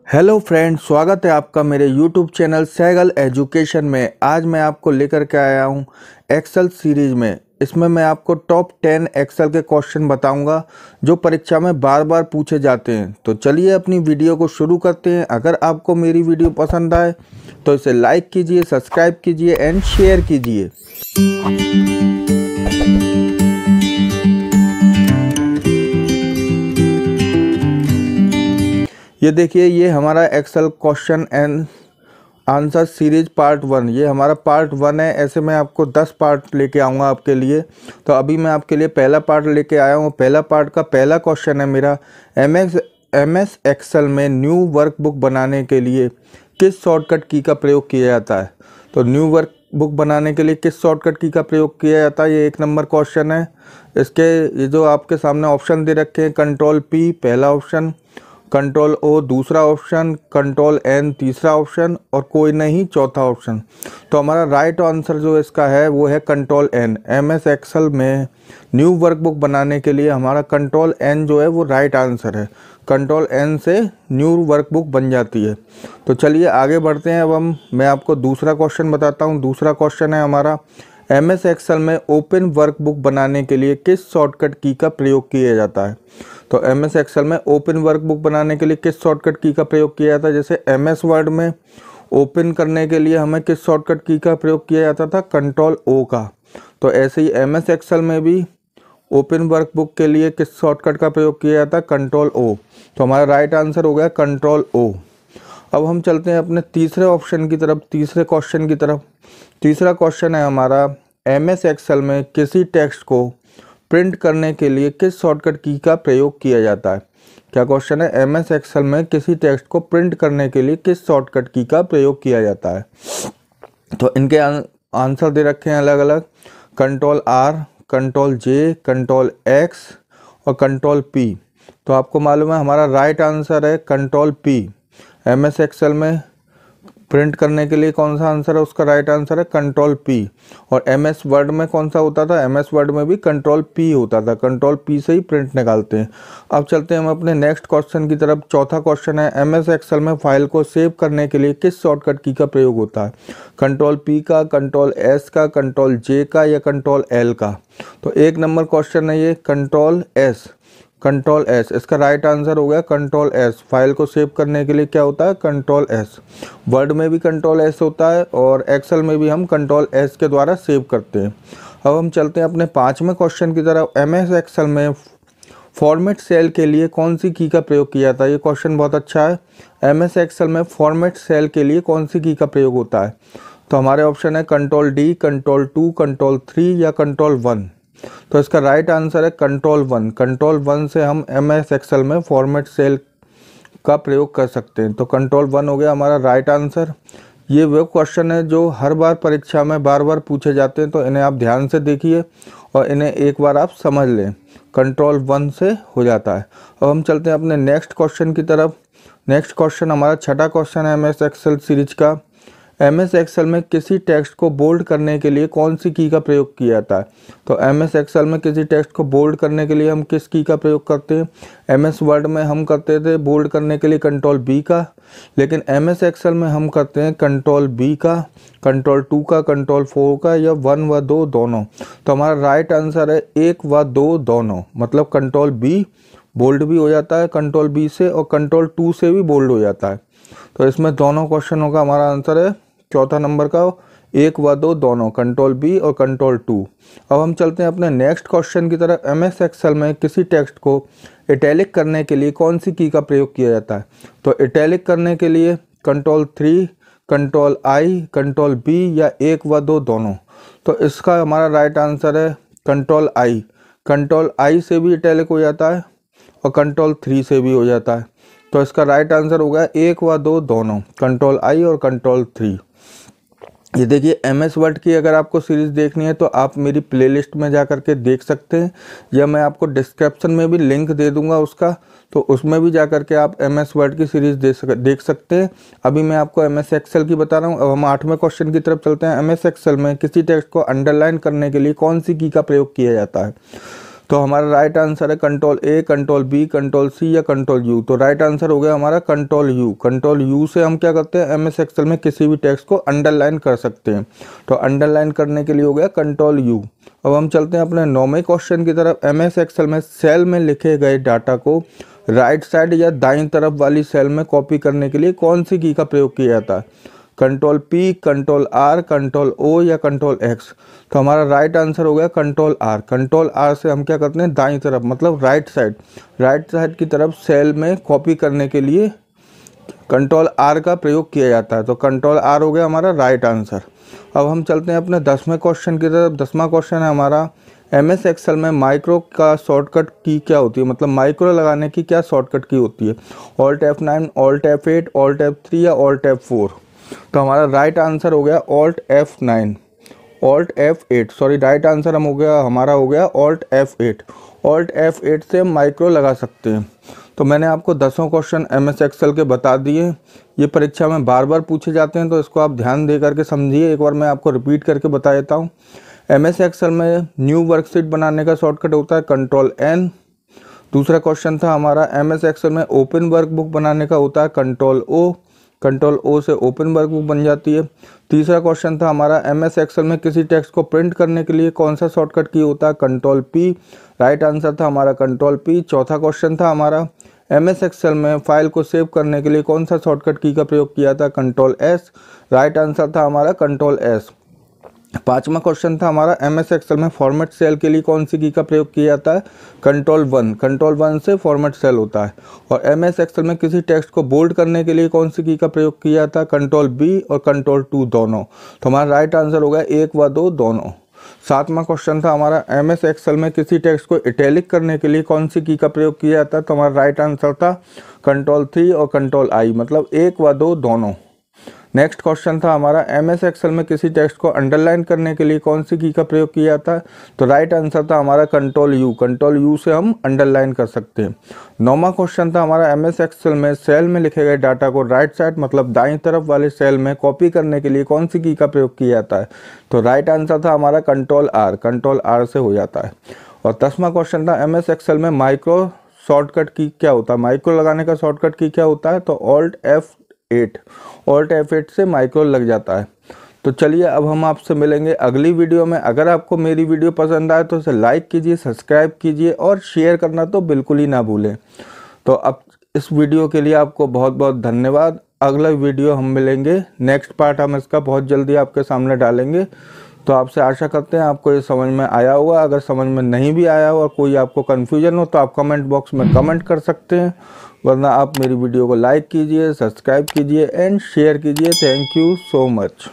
Hello friend, स्वागत है आपका मेरे यूट्यूब चैनल सैगल एजुकेशन में। आज मैं आपको लेकर के आया हूँ एक्सेल सीरीज में। इसमें मैं आपको टॉप 10 एक्सेल के क्वेश्चन बताऊंगा जो परीक्षा में बार बार पूछे जाते हैं। तो चलिए अपनी वीडियो को शुरू करते हैं। अगर आपको मेरी वीडियो पसंद आए तो इसे लाइक कीजिए, सब्सक्राइब कीजिए एंड शेयर कीजिए। ये देखिए, ये हमारा Excel question and answer series part 1। ये हमारा पार्ट 1 है। ऐसे मैं आपको 10 पार्ट लेके आऊँगा आपके लिए। तो अभी मैं आपके लिए पहला पार्ट लेके आया हूँ। पहला पार्ट का पहला क्वेश्चन है मेरा, एमएस एक्सेल में न्यू वर्कबुक बनाने के लिए किस शॉर्टकट की का प्रयोग किया जाता है। तो न्यू वर्कबुक बनाने के लिए किस शॉर्टकट की का प्रयोग किया जाता है, ये 1 नंबर क्वेश्चन है। इसके ये जो आपके सामने ऑप्शन दे रखे हैं, कंट्रोल P पहला ऑप्शन, कंट्रोल O दूसरा ऑप्शन, कंट्रोल N तीसरा ऑप्शन और कोई नहीं चौथा ऑप्शन। तो हमारा राइट आंसर जो इसका है वो है कंट्रोल N। एमएस एक्सेल में न्यू वर्कबुक बनाने के लिए हमारा कंट्रोल N जो है वो राइट आंसर है। कंट्रोल N से न्यू वर्कबुक बन जाती है। तो चलिए आगे बढ़ते हैं। अब मैं आपको दूसरा क्वेश्चन बताता हूँ। दूसरा क्वेश्चन है हमारा, एमएस एक्सेल में ओपन वर्कबुक बनाने के लिए किस शॉर्टकट की का प्रयोग किया जाता है। तो एमएस एक्सेल में ओपन वर्कबुक बनाने के लिए किस शॉर्टकट की का प्रयोग किया जाता है। जैसे एमएस वर्ड में ओपन करने के लिए हमें किस शॉर्टकट की का प्रयोग किया जाता था, कंट्रोल O का। तो ऐसे ही एमएस एक्सेल में भी ओपन वर्कबुक के लिए किस शॉर्टकट का प्रयोग किया जाता है, कंट्रोल O। तो हमारा राइट आंसर हो गया कंट्रोल O। अब हम चलते हैं अपने तीसरे ऑप्शन की तरफ, तीसरे क्वेश्चन की तरफ। तीसरा क्वेश्चन है हमारा, एमएस एक्सेल में किसी टेक्स्ट को प्रिंट करने के लिए किस शॉर्टकट की का प्रयोग किया जाता है। क्या क्वेश्चन है, एमएस एक्सेल में किसी टेक्स्ट को प्रिंट करने के लिए किस शॉर्टकट की का प्रयोग किया जाता है। तो इनके आंसर दे रखे हैं अलग अलग, control R, control J, control X और कंट्रोल P। तो आपको मालूम है हमारा राइट आंसर है कंट्रोल P। एमएस एक्सेल में प्रिंट करने के लिए कौन सा आंसर है, उसका राइट आंसर है कंट्रोल P। और एमएस वर्ड में कौन सा होता था, एमएस वर्ड में भी कंट्रोल P होता था। कंट्रोल P से ही प्रिंट निकालते हैं। अब चलते हैं हम अपने नेक्स्ट क्वेश्चन की तरफ। चौथा क्वेश्चन है, एमएस एक्सेल में फाइल को सेव करने के लिए किस शॉर्टकट की का प्रयोग होता है। कंट्रोल P का, कंट्रोल S का, कंट्रोल J का या कंट्रोल L का। तो 1 नंबर क्वेश्चन है ये, कंट्रोल S। कंट्रोल S, इसका राइट आंसर हो गया कंट्रोल S। फाइल को सेव करने के लिए क्या होता है, कंट्रोल S। वर्ड में भी कंट्रोल S होता है और एक्सेल में भी हम कंट्रोल S के द्वारा सेव करते हैं। अब हम चलते हैं अपने 5वें क्वेश्चन की तरफ। एमएस एक्सेल में फॉर्मेट सेल के लिए कौन सी की का प्रयोग किया जाता है। ये क्वेश्चन बहुत अच्छा है। एमएस एक्सेल में फॉर्मेट सेल के लिए कौन सी की का प्रयोग होता है। तो हमारे ऑप्शन है कंट्रोल D, कंट्रोल 2, कंट्रोल 3 या कंट्रोल 1। तो इसका राइट आंसर है कंट्रोल 1। कंट्रोल 1 से हम एमएस एक्सेल में फॉर्मेट सेल का प्रयोग कर सकते हैं। तो कंट्रोल 1 हो गया हमारा राइट आंसर। ये वो क्वेश्चन है जो हर बार परीक्षा में बार बार पूछे जाते हैं, तो इन्हें आप ध्यान से देखिए और इन्हें एक बार आप समझ लें। कंट्रोल 1 से हो जाता है। अब हम चलते हैं अपने नेक्स्ट क्वेश्चन की तरफ। नेक्स्ट क्वेश्चन हमारा छठा क्वेश्चन है एमएस एक्सेल सीरीज का, एमएस एक्सेल में किसी टेक्स्ट को बोल्ड करने के लिए कौन सी की का प्रयोग किया जाता है। तो एमएस एक्सेल में किसी टेक्स्ट को बोल्ड करने के लिए हम किस की का प्रयोग करते हैं। एमएस वर्ड में हम करते थे बोल्ड करने के लिए कंट्रोल B का, लेकिन एमएस एक्सेल में हम करते हैं कंट्रोल B का, कंट्रोल 2 का, कंट्रोल 4 का या 1 व 2 दोनों। तो हमारा राइट आंसर है 1 व 2 दोनों। मतलब कंट्रोल B बोल्ड भी हो जाता है कंट्रोल B से और कंट्रोल 2 से भी बोल्ड हो जाता है। तो इसमें दोनों क्वेश्चनों का हमारा आंसर है चौथा नंबर का 1 व 2 दोनों, कंट्रोल B और कंट्रोल 2। अब हम चलते हैं अपने नेक्स्ट क्वेश्चन की तरफ। एमएस एक्सेल में किसी टेक्स्ट को इटैलिक करने के लिए कौन सी की का प्रयोग किया जाता है। तो इटैलिक करने के लिए control 3, control I, control B या 1 व 2 दोनों। तो इसका हमारा राइट आंसर है कंट्रोल I। कंट्रोल I से भी इटैलिक हो जाता है और कंट्रोल 3 से भी हो जाता है। तो इसका राइट आंसर हो गया 1 व 2 दोनों, कंट्रोल I और कंट्रोल 3। ये देखिए, एमएस वर्ड की अगर आपको सीरीज़ देखनी है तो आप मेरी प्लेलिस्ट में जा कर के देख सकते हैं, या मैं आपको डिस्क्रिप्शन में भी लिंक दे दूंगा उसका, तो उसमें भी जा कर के आप एमएस वर्ड की सीरीज़ देख सकते हैं। अभी मैं आपको एमएस एक्सेल की बता रहा हूँ। अब हम 8वें क्वेश्चन की तरफ चलते हैं। एमएस एक्सेल में किसी टेक्स्ट को अंडरलाइन करने के लिए कौन सी की का प्रयोग किया जाता है। तो हमारा राइट आंसर है control A, control B, control C या कंट्रोल यू। तो राइट आंसर हो गया हमारा कंट्रोल यू। कंट्रोल यू से हम क्या करते हैं, एमएस एक्सेल में किसी भी टेक्स्ट को अंडरलाइन कर सकते हैं। तो अंडरलाइन करने के लिए हो गया कंट्रोल यू। अब हम चलते हैं अपने 9वें क्वेश्चन की तरफ। एमएस एक्सेल में सेल में लिखे गए डाटा को राइट साइड या दाईं तरफ वाली सेल में कॉपी करने के लिए कौन सी की का प्रयोग किया जाता है? Control P, control R, control O या कंट्रोल एक्स। तो हमारा राइट आंसर हो गया कंट्रोल आर। कंट्रोल आर से हम क्या करते हैं, दाईं तरफ मतलब राइट साइड की तरफ सेल में कॉपी करने के लिए कंट्रोल आर का प्रयोग किया जाता है। तो कंट्रोल आर हो गया हमारा राइट आंसर। अब हम चलते हैं अपने 10वें क्वेश्चन की तरफ। 10वां क्वेश्चन है हमारा, एमएस एक्सेल में माइक्रो का शॉर्टकट की क्या होती है, मतलब माइक्रो लगाने की क्या शॉर्टकट की होती है? Alt F9, alt F8, alt F3 या ऑल्ट F4। तो हमारा राइट आंसर हो गया alt F9, alt F8, sorry right answer हमारा हो गया ऑल्ट F8। ऑल्ट F8 से हम माइक्रो लगा सकते हैं। तो मैंने आपको 10 क्वेश्चन एमएस एक्सेल के बता दिए। ये परीक्षा में बार बार पूछे जाते हैं, तो इसको आप ध्यान दे करके समझिए। एक बार मैं आपको रिपीट करके बता देता हूँ। एमएस एक्सेल में न्यू वर्कशीट बनाने का शॉर्टकट होता है कंट्रोल N। दूसरा क्वेश्चन था हमारा, एमएस एक्सेल में ओपन वर्कबुक बनाने का होता है कंट्रोल O। कंट्रोल O से ओपन वर्कबुक बन जाती है। तीसरा क्वेश्चन था हमारा, एमएस एक्सेल में किसी टेक्स्ट को प्रिंट करने के लिए कौन सा शॉर्टकट की होता है? Control P। राइट आंसर था हमारा कंट्रोल P। चौथा क्वेश्चन था हमारा, एमएस एक्सेल में फाइल को सेव करने के लिए कौन सा शॉर्टकट की का प्रयोग किया था? Control S। राइट आंसर था हमारा कंट्रोल S। पांचवा क्वेश्चन था हमारा, एमएस एक्सेल में फॉर्मेट सेल के लिए कौन सी की का प्रयोग किया जाता है? कंट्रोल 1। कंट्रोल 1 से फॉर्मेट सेल होता है। और एमएस एक्सेल में किसी टेक्स्ट को बोल्ड करने के लिए कौन सी की का प्रयोग किया जाता है? कंट्रोल B और कंट्रोल 2 दोनों। तो हमारा राइट आंसर हो गया 1 व 2 दोनों। सातवां क्वेश्चन था हमारा, एमएस एक्सेल में किसी टेक्स्ट को इटैलिक करने के लिए कौन सी की का प्रयोग किया जाता है? तो हमारा राइट आंसर था कंट्रोल 3 और कंट्रोल I, मतलब 1 व 2 दोनों। नेक्स्ट क्वेश्चन था हमारा, एमएस एक्सेल में किसी टेक्स्ट को अंडरलाइन करने के लिए कौन सी की का प्रयोग किया जाता है? तो राइट आंसर था हमारा कंट्रोल U। कंट्रोल U से हम अंडरलाइन कर सकते हैं। 9वां क्वेश्चन था हमारा, एमएस एक्सेल में सेल में लिखे गए डाटा को राइट साइड मतलब दाईं तरफ वाले सेल में कॉपी करने के लिए कौन सी की का प्रयोग किया जाता है? तो राइट आंसर था हमारा कंट्रोल R। कंट्रोल R से हो जाता है। और 10वां क्वेश्चन था, एमएस एक्सेल में माइक्रो शॉर्टकट की क्या होता है? माइक्रो लगाने का शॉर्टकट की क्या होता है? तो ऑल्ट F8। ऑल्ट F8 से माइक्रो लग जाता है। तो चलिए अब हम आपसे मिलेंगे अगली वीडियो में। अगर आपको मेरी वीडियो पसंद आए तो इसे लाइक कीजिए, सब्सक्राइब कीजिए और शेयर करना तो बिल्कुल ही ना भूलें। तो अब इस वीडियो के लिए आपको बहुत बहुत धन्यवाद। अगला वीडियो हम मिलेंगे, नेक्स्ट पार्ट हम इसका बहुत जल्दी आपके सामने डालेंगे। तो आपसे आशा करते हैं आपको ये समझ में आया होगा। अगर समझ में नहीं भी आया हो और कोई आपको कन्फ्यूजन हो तो आप कमेंट बॉक्स में कमेंट कर सकते हैं, वरना आप मेरी वीडियो को लाइक कीजिए, सब्सक्राइब कीजिए एंड शेयर कीजिए। Thank you so much.